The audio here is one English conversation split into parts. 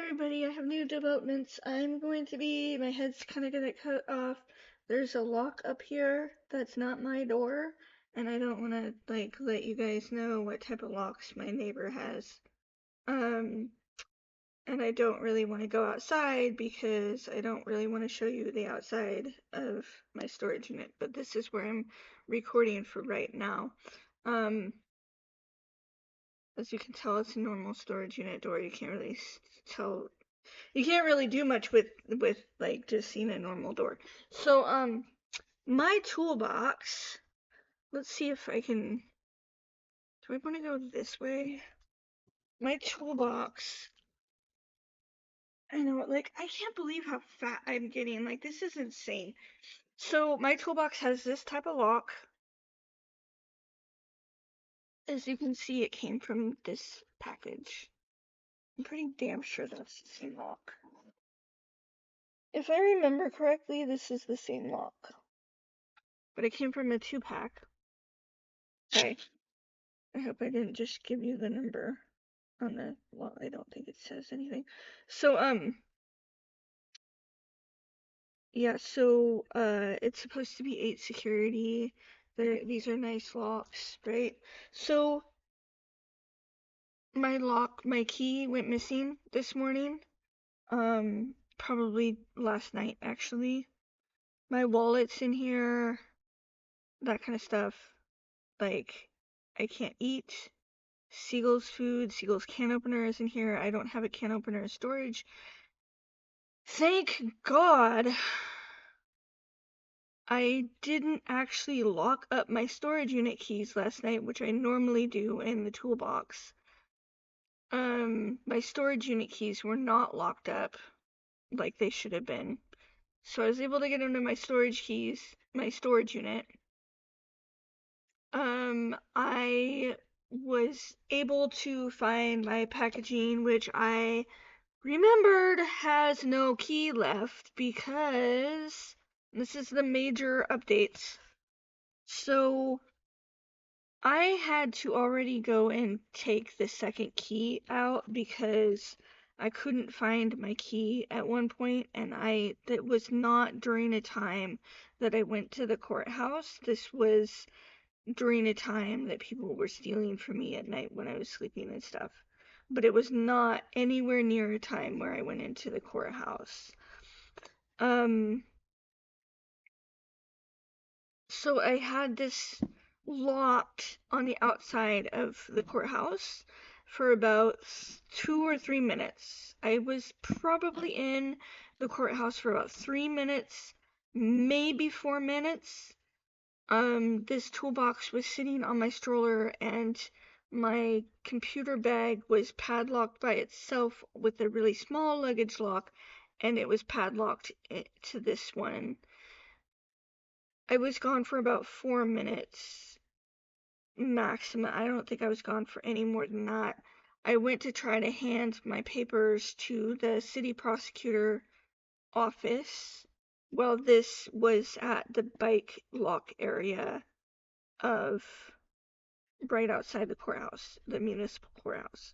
everybody, I have new developments. My head's kind of gonna cut off. There's a lock up here that's not my door, and I don't want to let you guys know what type of locks my neighbor has. Um, and I don't really want to go outside because I don't really want to show you the outside of my storage unit, but this is where I'm recording for right now. Um, as you can tell, it's a normal storage unit door. You can't really tell. You can't really do much with like just seeing a normal door. So my toolbox, let's see if I can, do I want to go this way? My toolbox, I know, like, I can't believe how fat I'm getting. Like, this is insane. So my toolbox has this type of lock. As you can see, it came from this package. I'm pretty damn sure that's the same lock. If I remember correctly, this is the same lock. But it came from a 2-pack. Okay. I hope I didn't just give you the number on the, well, I don't think it says anything. So, yeah, so, it's supposed to be 8 security. These are nice locks, right? So, my key went missing this morning. Probably last night, actually. My wallet's in here, that kind of stuff. Like, I can't eat. Seagull's food, Seagull's can opener is in here. I don't have a can opener in storage. Thank God I didn't actually lock up my storage unit keys last night, which I normally do in the toolbox. My storage unit keys were not locked up like they should have been. So I was able to get into my storage keys, my storage unit. I was able to find my packaging, which I remembered has no key left because this is the major updates. So I had to already go and take the second key out because I couldn't find my key at one point, and that was not during a time that I went to the courthouse. This was during a time that people were stealing from me at night when I was sleeping and stuff. But it was not anywhere near a time where I went into the courthouse. So I had this locked on the outside of the courthouse for about 2 or 3 minutes. I was probably in the courthouse for about 3 minutes, maybe 4 minutes. This toolbox was sitting on my stroller, and my computer bag was padlocked by itself with a really small luggage lock, and it was padlocked to this one. I was gone for about 4 minutes maximum. I don't think I was gone for any more than that. I went to try to hand my papers to the city prosecutor office. Well, this was at the bike lock area of right outside the courthouse, the municipal courthouse.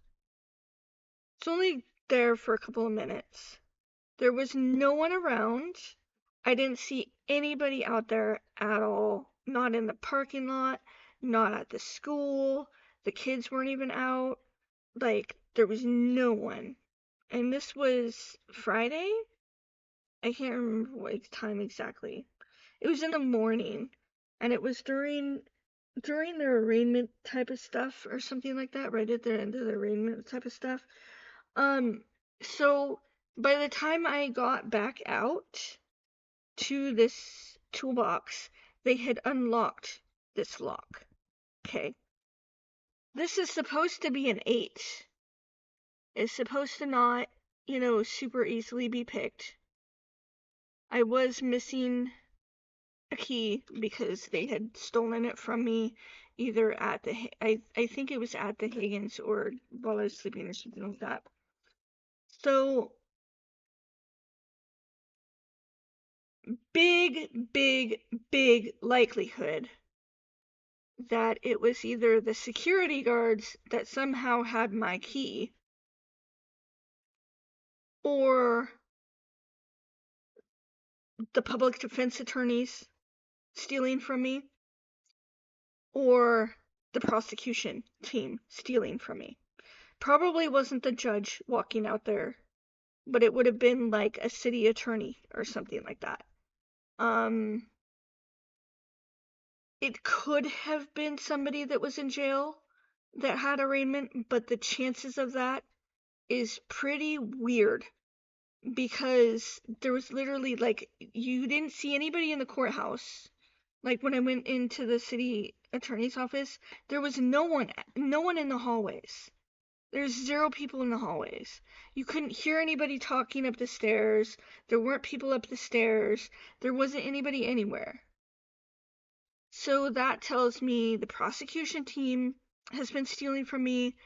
It's only there for a couple of minutes. There was no one around. I didn't see anybody out there at all. Not in the parking lot, not at the school. The kids weren't even out. Like, there was no one. And this was Friday? I can't remember what time exactly. It was in the morning, and it was during their arraignment type of stuff or something like that, right at the end of the arraignment type of stuff. So by the time I got back out to this toolbox, they had unlocked this lock. Okay. This is supposed to be an 8. It's supposed to not, super easily be picked. I was missing a key because they had stolen it from me either at I think it was at the Higgins or while I was sleeping or something like that. So big likelihood that it was either the security guards that somehow had my key or the public defense attorneys stealing from me, or the prosecution team stealing from me. Probably wasn't the judge walking out there, but it would have been like a city attorney or something like that. Um, it could have been somebody that was in jail that had arraignment, but the chances of that is pretty weird because there was literally like you didn't see anybody in the courthouse. Like when I went into the city attorney's office, there was no one in the hallways. There's zero people in the hallways. You couldn't hear anybody talking up the stairs. There weren't people up the stairs. There wasn't anybody anywhere. So that tells me the prosecution team has been stealing from me.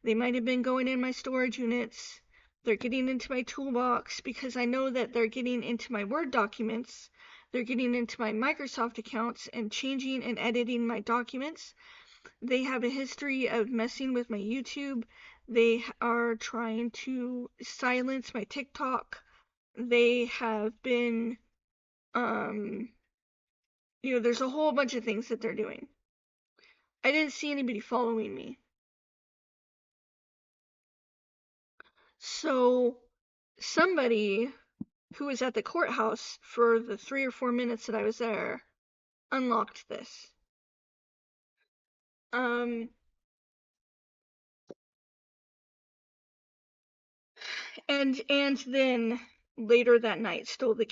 They might have been going in my storage units. They're getting into my toolbox because I know that they're getting into my Word documents. They're getting into my Microsoft accounts and changing and editing my documents. They have a history of messing with my YouTube. They are trying to silence my TikTok. They have been, um, there's a whole bunch of things that they're doing. I didn't see anybody following me. So somebody who was at the courthouse for the 3 or 4 minutes that I was there unlocked this. Um, and then later that night stole the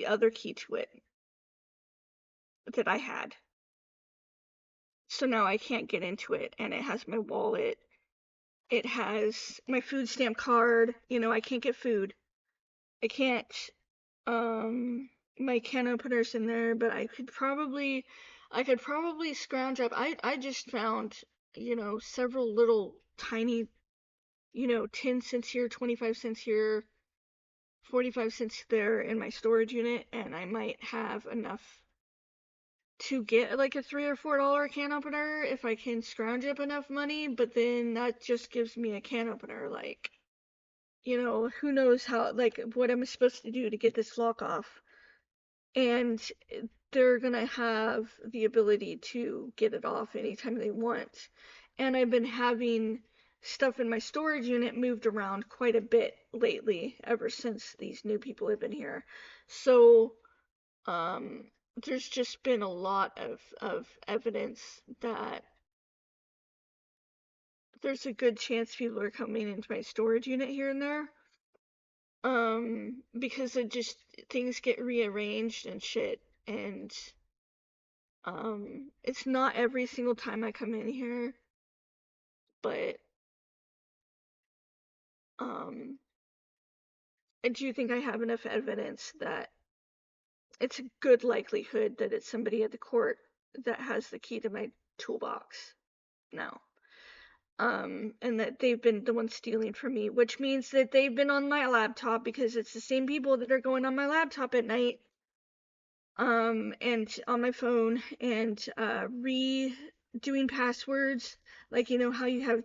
other key to it that I had. So now I can't get into it, and it has my wallet. It has my food stamp card. I can't get food. I can't my can opener's in there, but I could probably scrounge up. I just found, several little tiny, 10 cents here, 25 cents here, 45 cents there in my storage unit, and I might have enough to get like a $3 or $4 can opener if I can scrounge up enough money, but then that just gives me a can opener. Like, who knows how, like, what am I supposed to do to get this lock off? And they're gonna have the ability to get it off anytime they want. And I've been having stuff in my storage unit moved around quite a bit lately, ever since these new people have been here. So, um, there's just been a lot of evidence that there's a good chance people are coming into my storage unit here and there. Because it just things get rearranged and shit, and it's not every single time I come in here, but um, I do think I have enough evidence that it's a good likelihood that it's somebody at the court that has the key to my toolbox now. And that they've been the ones stealing from me, which means that they've been on my laptop because it's the same people that are going on my laptop at night, and on my phone and redoing passwords, like how you have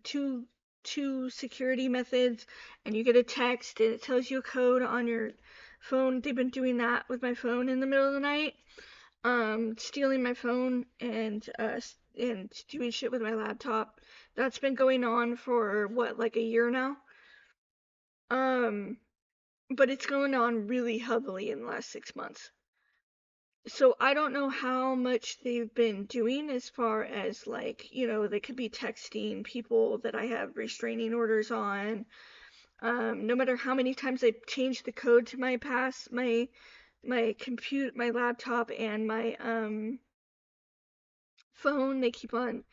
two security methods and you get a text and it tells you a code on your phone. They've been doing that with my phone in the middle of the night, stealing my phone and doing shit with my laptop. That's been going on for what, like a year now. um but it's going on really heavily in the last 6 months. So I don't know how much they've been doing as far as, like, they could be texting people that I have restraining orders on. No matter how many times I change the code to my laptop and my phone, they keep on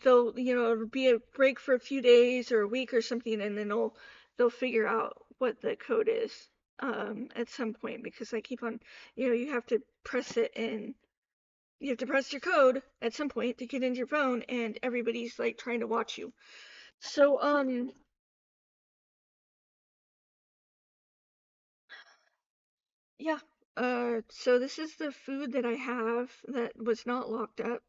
they'll, it'll be a break for a few days or a week or something, and then they'll figure out what the code is at some point, because I keep on, you have to press it, and you have to press your code at some point to get into your phone, and everybody's like trying to watch you. So yeah. So this is the food that I have that was not locked up,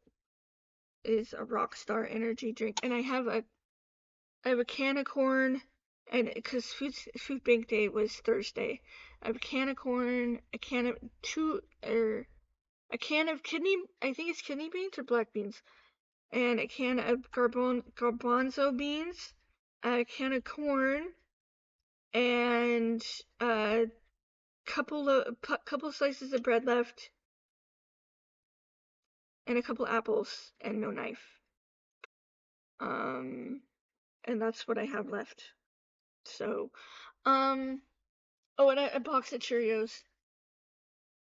is a Rockstar energy drink, and I have a can of corn and because food bank day was Thursday. I have a can of corn, a can of a can of kidney, I think it's kidney beans or black beans, and a can of garbanzo beans, a can of corn, and a couple slices of bread left, and a couple apples, and no knife. Um, and that's what I have left. So, um, oh, and a box of Cheerios.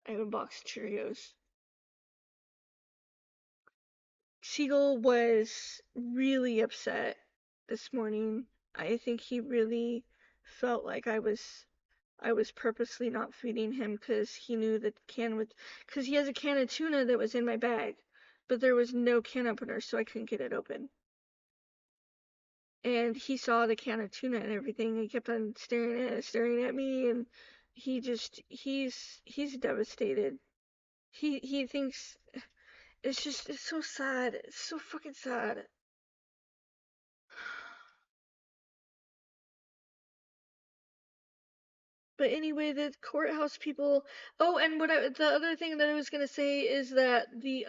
I have a box of Cheerios. Siegel was really upset this morning. I think he really felt like I was purposely not feeding him because he knew that because he has a can of tuna that was in my bag, but there was no can opener, so I couldn't get it open. And he saw the can of tuna and everything. He kept on staring at me, and he's devastated. He thinks it's so sad. It's so fucking sad. But anyway, the courthouse people. Oh, and the other thing that I was gonna say is that the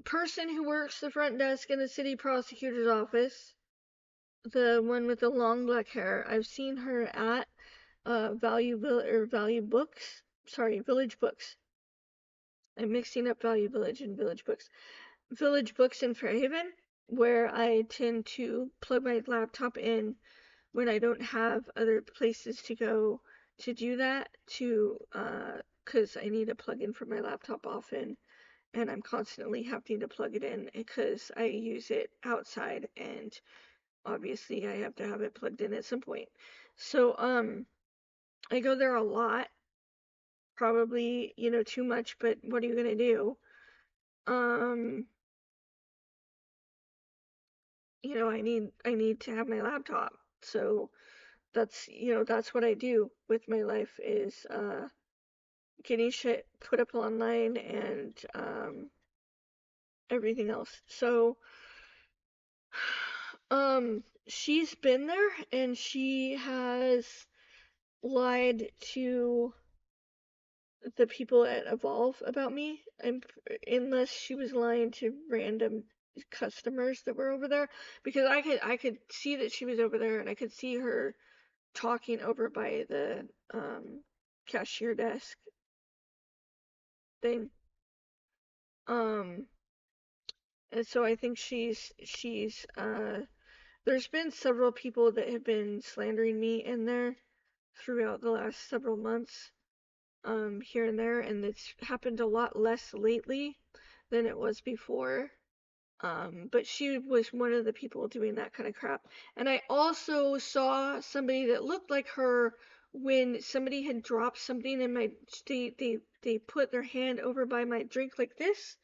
person who works the front desk in the city prosecutor's office, the one with the long black hair, I've seen her at Value Books. Sorry, Village Books. I'm mixing up Value Village and Village Books. Village Books in Fairhaven, where I tend to plug my laptop in when I don't have other places to go to do that, because I need to plug in for my laptop often, and I'm constantly having to plug it in because I use it outside, and obviously I have to have it plugged in at some point. So I go there a lot, probably, too much, but what are you gonna do? Um, I need to have my laptop. So that's what I do with my life is getting shit put up online and everything else. So she's been there and she has lied to the people at Evolve about me. Unless she was lying to random customers that were over there, because I could see that she was over there and I could see her talking over by the cashier desk thing. Um and so I think she's there's been several people that have been slandering me in there throughout the last several months, here and there, and it's happened a lot less lately than it was before. But she was one of the people doing that kind of crap. And I also saw somebody that looked like her when somebody had dropped something in my they put their hand over by my drink like this.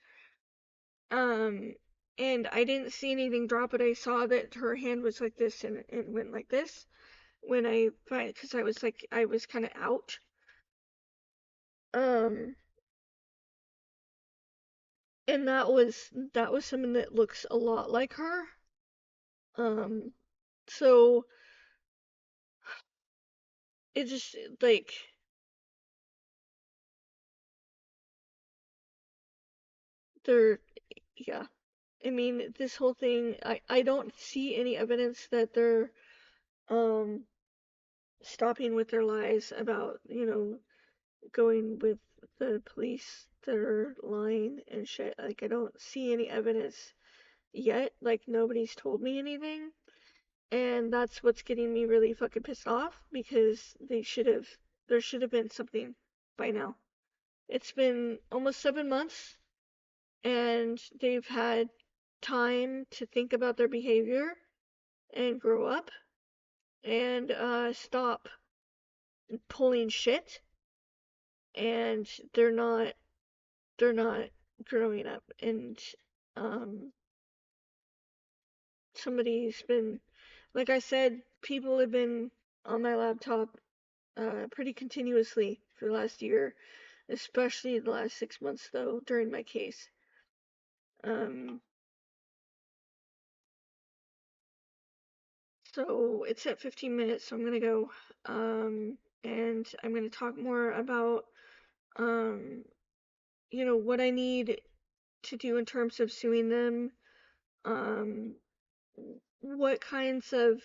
Um, and I didn't see anything drop, but I saw that her hand was like this and it went like this when I find because I was kind of out. Um, and that was someone that looks a lot like her. Um, so it just like they're yeah. I mean, this whole thing, I don't see any evidence that they're um stopping with their lies about, going with the police that are lying and shit. Like, I don't see any evidence yet. Like, nobody's told me anything. And that's what's getting me really fucking pissed off because there should have been something by now. It's been almost 7 months and they've had time to think about their behavior and grow up and stop pulling shit, and they're not growing up. And um somebody's been, like I said, people have been on my laptop pretty continuously for the last year, especially the last 6 months though during my case. um So it's at 15 minutes, so I'm gonna go. And I'm gonna talk more about, um, what I need to do in terms of suing them. Um, what kinds of,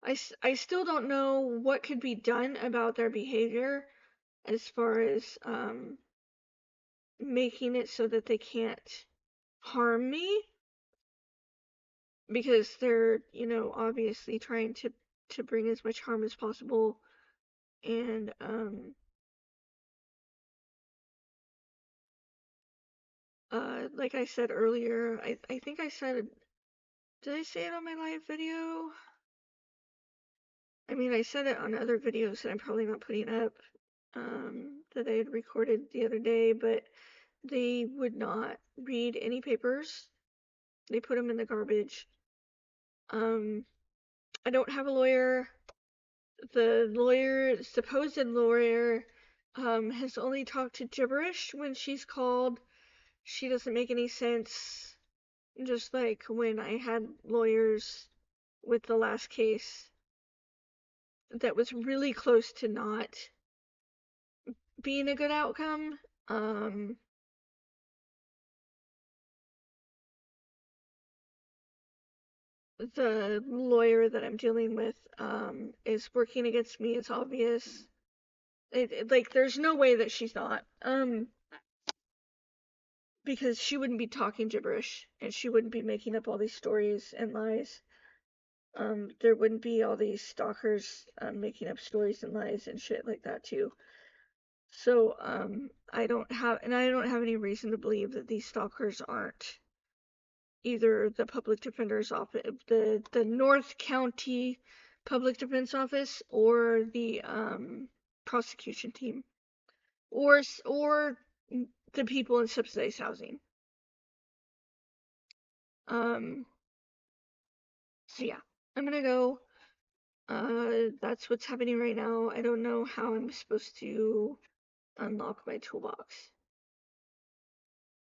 I still don't know what could be done about their behavior as far as, making it so that they can't harm me, because they're, obviously trying to bring as much harm as possible. And like I said earlier, I think I said, did I say it on my live video? I mean, I said it on other videos that I'm probably not putting up, that I had recorded the other day, but they would not read any papers. They put them in the garbage. Um, I don't have a lawyer. The supposed lawyer, has only talked to gibberish when she's called. She doesn't make any sense. Just like when I had lawyers with the last case that was really close to not being a good outcome. Um, the lawyer that I'm dealing with, is working against me. It's obvious. Like, there's no way that she's not. Because she wouldn't be talking gibberish and she wouldn't be making up all these stories and lies. There wouldn't be all these stalkers, making up stories and lies and shit like that too. So, I don't have any reason to believe that these stalkers aren't either the public defender's office, the North County Public Defense Office, or the, prosecution team, or the people in subsidized housing. Um, so yeah, I'm gonna go. That's what's happening right now. I don't know how I'm supposed to unlock my toolbox.